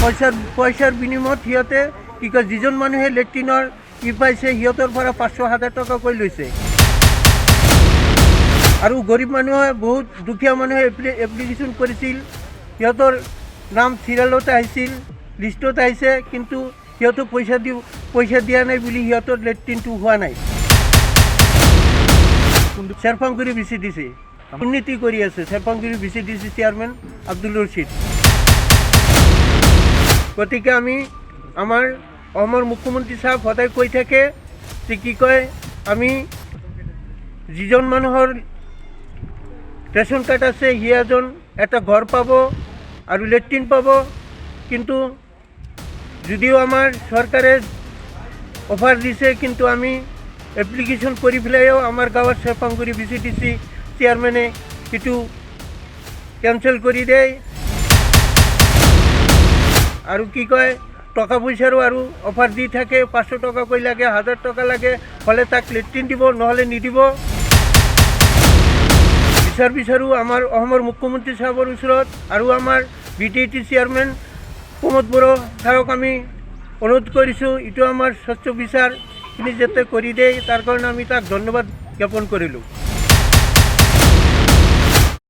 পইচাৰ বিনিময়ত সিহঁতে কি কয় যিজন মানুহে লেট্ৰিনৰ পাইছে সিহঁতৰ পৰা 500,000 টকাকৈ লৈছে। আৰু গৰীব মানুহে বহুত দুখীয়া মানুহে এপ্লিকেশ্যন কৰিছিল, সিহঁতৰ নাম চিৰিয়েলত আহিছিল, লিষ্টত আহিছে, কিন্তু সিহঁতে পইচা দিয়া নাই বুলি সিহঁতৰ লেট্ৰিনটো হোৱা নাই। চেৰফাংগুৰি VCDC দুৰ্নীতি কৰি আছে চেৰফাংগুৰি VCDC চেয়াৰমেন আব্দুল ৰছিদ। গতিকে আমি আমাৰ অসমৰ মুখ্যমন্ত্ৰী চাহাব সদায় কৈ থাকে যে কি কয় আমি যিজন মানুহৰ ৰেচন কাৰ্ড আছে সি এজন এটা ঘৰ পাব আৰু লেট্ৰিন পাব। কিন্তু যদিও আমাৰ চৰকাৰে অফাৰ দিছে, কিন্তু আমি এপ্লিকেশ্যন কৰি পেলাইও আমাৰ গাঁৱৰ চেৰফাংগুৰি VCDC চেয়াৰমেনে সেইটো কেঞ্চেল কৰি দিয়ে। আৰু কি কয় টকা পইচাৰো আৰু অফাৰ দি থাকে, 500 টকাকৈ লাগে, 1000 টকা লাগে হ'লে তাক লেট্ৰিন দিব, নহ'লে নিদিব। বিচাৰোঁ আমাৰ অসমৰ মুখ্যমন্ত্ৰী চাহাবৰ ওচৰত আৰু আমাৰ BTT চেয়াৰমেন প্ৰমোদ বড়ো ছাৰক আমি অনুৰোধ কৰিছোঁ, এইটো আমাৰ স্বচ্ছ বিচাৰখিনি যাতে কৰি দিয়ে, তাৰ কাৰণে আমি তাক ধন্যবাদ জ্ঞাপন কৰিলোঁ।